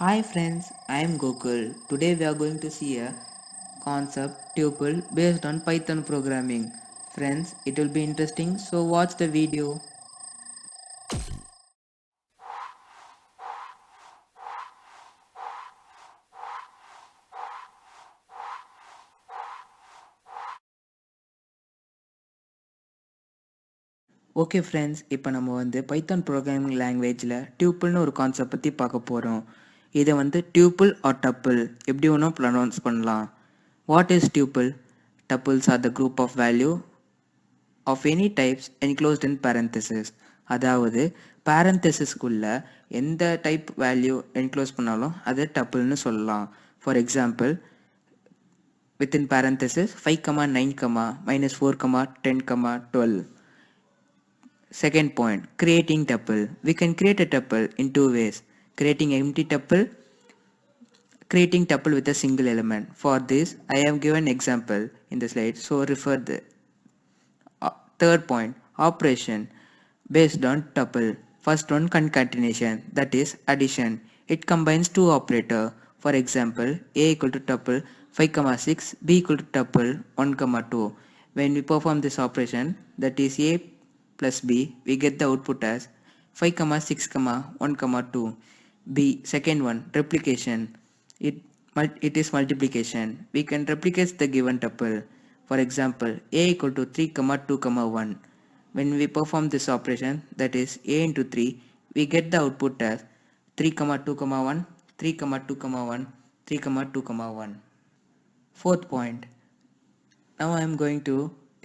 Hi friends, I am Gokul. Today we are going to see a concept tuple based on Python programming. Friends, it will be interesting, so watch the video. Okay friends, இப்போ நம்ம Python programming லாங்குவேஜில் டியூப்பிள்னு ஒரு concept பற்றி பார்க்க போகிறோம். இதை tuple R tuple எப்படி ஒன்றும் ப்ரொனவுன்ஸ் பண்ணலாம். What is tuple? Tuples are the group of value of any types enclosed in parenthesis. அதாவது பேரந்தசிஸ்குள்ள எந்த டைப் வேல்யூ என்க்ளோஸ் பண்ணாலும் அதை டப்பிள்னு சொல்லலாம். For example, within parenthesis 5, 9, minus 4, 10, 12. Second point, creating tuple. We can create a tuple in two ways. Creating empty tuple, creating tuple with a single element. For this, I have given example in the slide, so refer the third point, operation based on tuple. First one, concatenation, that is addition. It combines two operator. For example, a equal to tuple 5, 6, b equal to tuple 1, 2. When we perform this operation, that is a plus b, we get the output as 5, 6, 1, 2. B, second one, replication. It is multiplication. We can replicate the given tuple. For example, a equal to 3, 2, 1. When we perform this operation, that is a into 3, we get the output as 3, 2, 1, 3, 2, 1, 3, 2, 1. Fourth point. Now I am going to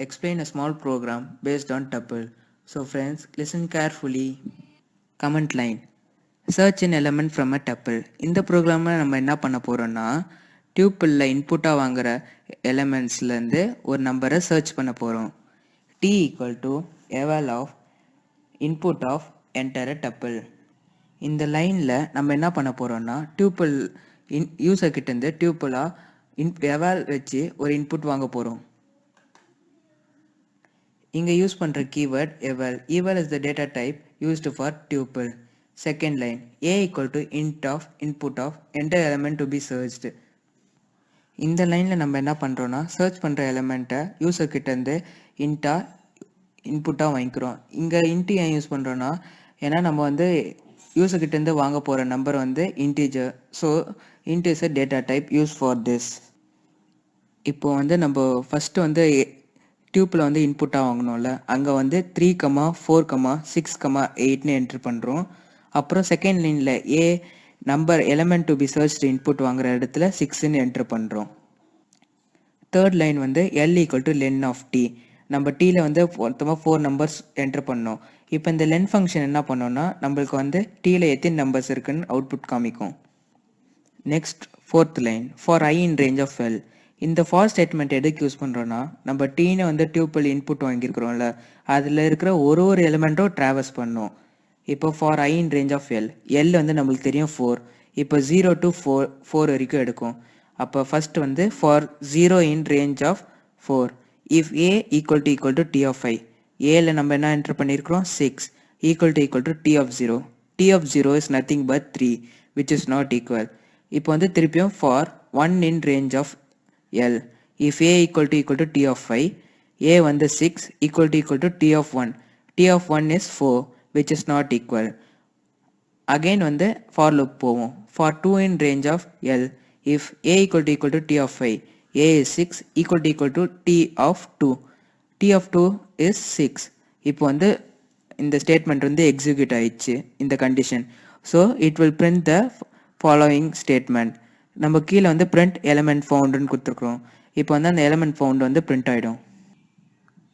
explain a small program based on tuple. So friends, listen carefully. Comment line. Search an element from a tuple. இந்த ப்ரோக்ராமில் நம்ம என்ன பண்ண போகிறோம்னா, டியூப்பிளில் இன்புட்டாக வாங்குகிற எலமெண்ட்ஸ்லேருந்து ஒரு நம்பரை search பண்ண போகிறோம். t equal to eval of input of enter a tuple. இந்த லைனில் நம்ம என்ன பண்ண போகிறோம்னா, டியூப்பிள் யூசர் கிட்டேருந்து டியூப்பிளாக எவால் வச்சு ஒரு இன்புட் வாங்க போகிறோம். இங்கே யூஸ் பண்ணுற keyword eval. Eval is the data type used for tuple. Second line, a equal to int of input of enter element to be searched. இந்த லைனில் நம்ம என்ன பண்ணுறோன்னா, சர்ச் பண்ணுற எலமெண்ட்டை யூசர் கிட்டேருந்து இன்ட்டாக இன்புட்டாக வாங்கிக்கிறோம். இங்கே இன்ட்டு ஏன் யூஸ் பண்ணுறோன்னா, ஏன்னா நம்ம யூசர் கிட்டேருந்து வாங்க போகிற number integer. So int is a data type used for this. இப்போ நம்ம ஃபஸ்ட்டு டியூப்பில் இன்புட்டாக வாங்கினோம்ல, அங்கே 3, 4, 6, 8ன்னு என்ட்ரு பண்ணுறோம். அப்புறம் செகண்ட் லைனில் A number element to be search input வாங்குற இடத்துல 6ன்னு என்ட்ரு பண்ணுறோம். Third line L equal to len of T. நம்ம டீயில் மொத்தமாக 4 நம்பர்ஸ் என்ட்ரு பண்ணோம். இப்போ இந்த லென் ஃபங்க்ஷன் என்ன பண்ணோம்னா, நம்மளுக்கு டீயில் எத்தனை நம்பர்ஸ் இருக்குன்னு அவுட்புட் காமிக்கும். Next fourth line, for I in range of L. இந்த ஃபார் ஸ்டேட்மெண்ட் எதுக்கு யூஸ் பண்ணுறோன்னா, நம்ம டீனை டியூப்பிள் இன்புட் வாங்கியிருக்கிறோம்ல, அதில் இருக்கிற ஒரு எலிமெண்ட்டும் ட்ராவல்ஸ் பண்ணோம். இப்போ for I in range of L, L நம்மளுக்கு தெரியும் 4. இப்போ 0 to 4 வரைக்கும் எடுக்கும். அப்போ first for 0 in range of 4, if A equal to T of 5. ஏல நம்ம என்ன என்டர் பண்ணியிருக்கிறோம் 6, equal to T of 0. T of 0 is nothing but 3, which is not equal. இப்போ திருப்பியும் for 1 in range of L, if A equal to T of 5, A 6, equal to T of 1. T of 1 is 4, which is not equal. Again for loop போவோம். For 2 in range of L, if a equal to t of 5, a is 6, equal to t of 2. t of 2 is 6. இப்போ இந்த statement execute ஆயிடுச்சு இந்த condition. So it will print the following statement. நம்ம கீழே print element found ன்னு கொடுத்துருக்கோம். இப்போ அந்த element found print ஆயிடும்.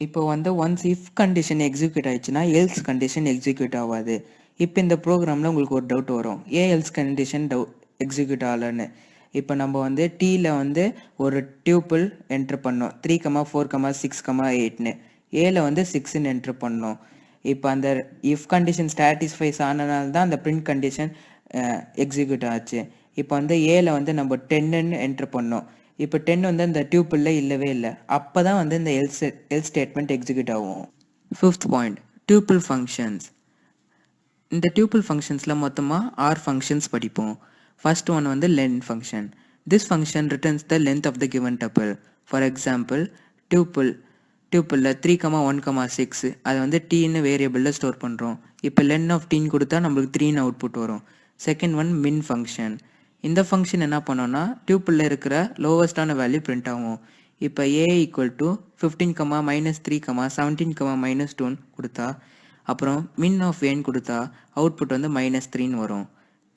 இப்போ ஒன்ஸ் இஃப் கண்டிஷன் எக்ஸிக்யூட் ஆயிடுச்சுன்னா எல்ஸ் கண்டிஷன் எக்ஸிக்யூட் ஆகாது. இப்போ இந்த ப்ரோக்ராமில் உங்களுக்கு ஒரு டவுட் வரும், ஏன் எல்ஸ் கண்டிஷன் எக்ஸிக்யூட் ஆகலைன்னு. இப்போ நம்ம டீயில் ஒரு டியூப்பிள் என்ட்ரு பண்ணோம் 3, 4, 6, 8ன்னு. ஏல 6ன்னு என்ட்ரு பண்ணோம். இப்போ அந்த இஃப் கண்டிஷன் சாட்டிஸ்ஃபைஸ் ஆனனால தான் அந்த பிரிண்ட் கண்டிஷன் எக்ஸிக்யூட் ஆச்சு. இப்போ ஏல நம்ம 10ன்னு என்ட்ரு பண்ணோம். இப்போ 10 இந்த டியூப்பிளில் இல்லவே இல்லை. அப்போ தான் இந்த எல் ஸ்டேட்மெண்ட் எக்ஸிக்யூட் ஆகும். Fifth point, tuple functions. இந்த டியூப்பிள் ஃபங்க்ஷன்ஸில் மொத்தமாக 6 ஃபங்க்ஷன்ஸ் படிப்போம். First one வந்து len function. This function returns the length of the given tuple. For example, tuple 3, 1, 6 அதை வந்து tன்னு வேரியபிளில் ஸ்டோர் பண்ணுறோம். இப்போ len of t கொடுத்தா நம்மளுக்கு 3ன்னு அவுட்புட் வரும். Second one min function. இந்த ஃபங்க்ஷன் என்ன பண்ணோன்னா டியூப்பிளில் இருக்கிற லோவஸ்டான வேல்யூ பிரிண்ட் ஆகும். இப்போ a ஈக்குவல் டு 15, -3, 17, -2 கொடுத்தா அப்புறம் min of n கொடுத்தா அவுட்புட் வந்து -3ன்னு வரும்.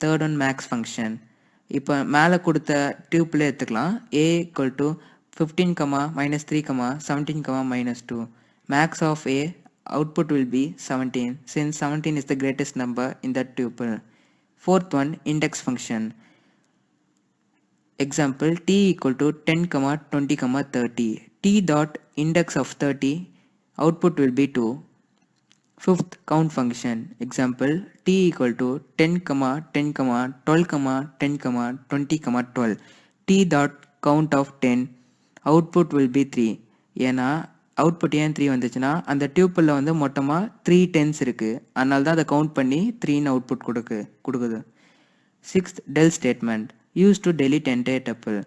Third one maths function. இப்போ மேலே கொடுத்த டியூப்பில் எடுத்துக்கலாம். a equal to 15, -3, 17, -2. Max of a output will be 17 since 17 is the greatest number in that tuple. Fourth one index function. Example t equal to 10, 20, 30. T dot index of 30 output will be 2. Fifth count function. Example t equal to 10, 10, 12, 10, 20, 12. T dot count of 10 output will be 3. ஏன்னா output ஏன் 3 வந்துச்சுன்னா அந்த டியூப்பில் வந்து மொத்தமாக 3 10s இருக்குது. அதனால தான் அதை கவுண்ட் பண்ணி 3ன்னு அவுட்புட் கொடுக்குது. Sixth del statement use to delete entire tuple.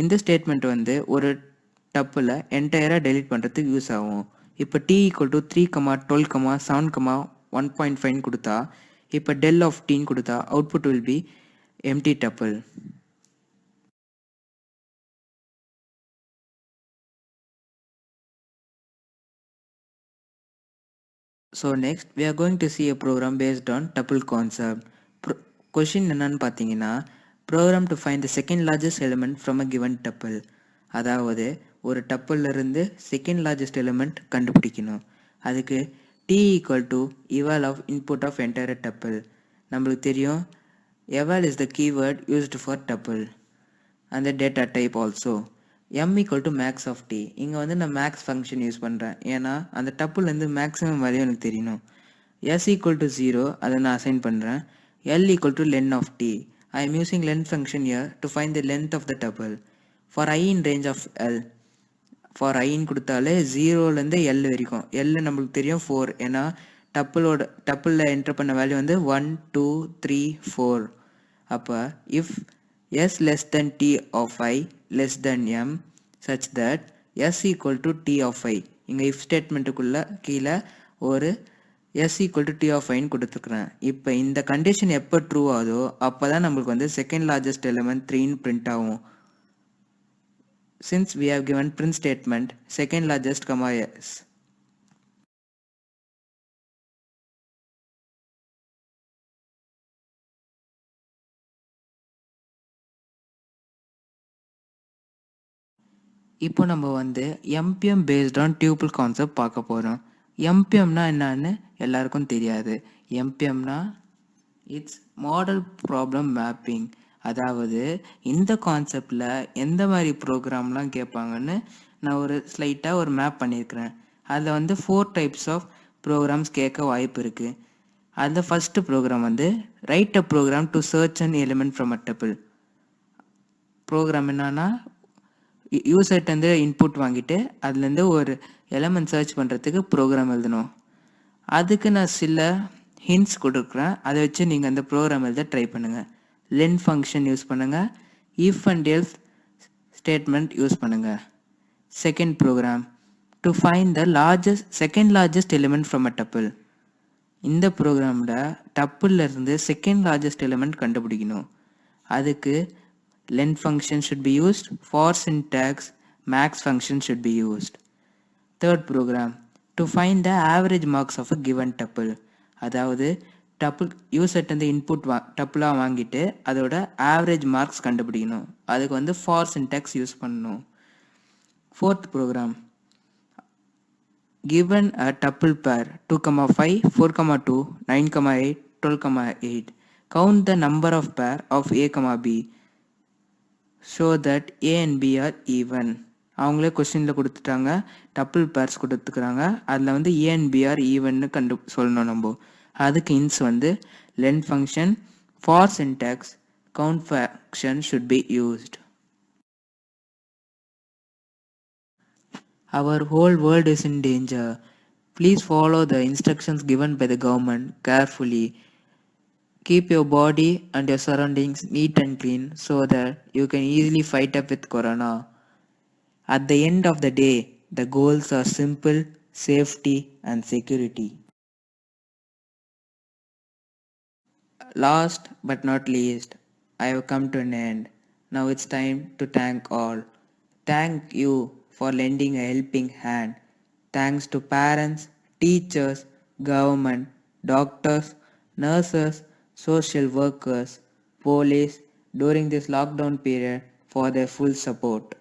இந்த ஸ்டேட்மெண்ட் வந்து ஒரு டப்பில் என்டையராக டெலிட் பண்ணுறதுக்கு யூஸ் ஆகும். இப்போ t ஈக்குவல் டு 3, 12, 7, 1.5 கொடுத்தா இப்போ டெல் ஆஃப் டீன்னு கொடுத்தா output will be empty tuple. So next we are going to see a program based on tuple concept. Question என்னன்னு பார்த்தீங்கன்னா program to find the second largest element from a given tuple. அதாவது ஒரு டப்பிள்ல இருந்து second largest element கண்டுபிடிக்கணும். அதுக்கு t equal to eval of input of entire tuple. நம்மளுக்கு தெரியும் eval is the keyword used for tuple and the data type also. m equal to max of t. இங்கே வந்து நான் மேக்ஸ் ஃபங்க்ஷன் யூஸ் பண்ணுறேன். ஏன்னா அந்த டப்புலேருந்து மேக்ஸிமம் வேல்யூ எனக்கு தெரியணும். s equal to 0 அதை நான் அசைன் பண்ணுறேன். l equal to len of t. I am using len function here to find the length of the tuple. For I in range of l. For I in கொடுத்தாலே 0லேருந்து l வரைக்கும். l நம்மளுக்கு தெரியும் 4. ஏன்னா டப்பிளில் enter பண்ண value வந்து 1, 2, 3, 4. அப்போ if s less than t of I less than m such that s equal to t of I. இங்கே if ஸ்டேட்மெண்ட்டுக்குள்ள கீழே ஒரு s equal to t of I கொடுத்துக்கிறேன். இப்போ இந்த கண்டிஷன் எப்போ ட்ரூ ஆகுதோ அப்போ தான் நம்மளுக்கு வந்து செகண்ட் லார்ஜஸ்ட் எலிமெண்ட் 3ன்னு பிரிண்ட் ஆகும். Since we have given print statement second largest comma s. இப்போ நம்ம வந்து MPM based on tuple concept பார்க்க போகிறோம். MPMனா என்னன்னு எல்லாருக்கும் தெரியாது. MPMனா இட்ஸ் மாடல் ப்ராப்ளம் மேப்பிங். அதாவது இந்த கான்செப்டில் எந்த மாதிரி ப்ரோக்ராம்லாம் கேட்பாங்கன்னு நான் ஒரு ஸ்லைட்டாக ஒரு மேப் பண்ணியிருக்கிறேன். அதில் வந்து 4 டைப்ஸ் ஆஃப் ப்ரோக்ராம்ஸ் கேட்க வாய்ப்பு இருக்குது. அதில் ஃபஸ்ட்டு ப்ரோக்ராம் வந்து write a program to search an element from a tuple. Program என்னன்னா யூசர்கிட்டேருந்து இன்புட் வாங்கிட்டு அதுலேருந்து ஒரு எலிமெண்ட் சர்ச் பண்ணுறதுக்கு ப்ரோக்ராம் எழுதணும். அதுக்கு நான் சில ஹிண்ட்ஸ் கொடுக்குறேன். அதை வச்சு நீங்கள் அந்த ப்ரோக்ராம் எழுத ட்ரை பண்ணுங்கள். லென் ஃபங்க்ஷன் யூஸ் பண்ணுங்கள். If and else statement use பண்ணுங்கள். Second program to find the second largest element from a tuple. இந்த ப்ரோக்ராமில் டப்பிள்லேருந்து செகண்ட் லார்ஜஸ்ட் எலிமெண்ட் கண்டுபிடிக்கணும். அதுக்கு len function should be used. For syntax max function should be used. Third program to find the average marks of a given tuple. அதாவது tuple யூசர்ட் வந்து input டப்புளாக வாங்கிட்டு அதோட average marks கண்டுபிடிக்கணும். அதுக்கு வந்து ஃபார் சின்டாக்ஸ் யூஸ் பண்ணணும். Fourth program given a tuple pair 2, 5, 4, 2, 9, 8, 12, 8. Count the number of pair of a, b. Show that a and b are even. அவங்களே கொஸ்டினில் கொடுத்துட்டாங்க. டப்பிள் பேர்ஸ் கொடுத்துக்கிறாங்க. அதில் வந்து a and b are evenன்னு சொல்லணும் நம்ம. அதுக்கு இன்ஸ் வந்து len function for syntax count function should be used. Our whole world is in danger. Please follow the instructions given by the government carefully. Keep your body and your surroundings neat and clean so that you can easily fight up with corona. At the end of the day, the goals are simple: safety and security. Last but not least, I have come to an end. Now it's time to thank all. Thank you for lending a helping hand. Thanks to parents, teachers, government, doctors, nurses, social workers, police during this lockdown period for their full support.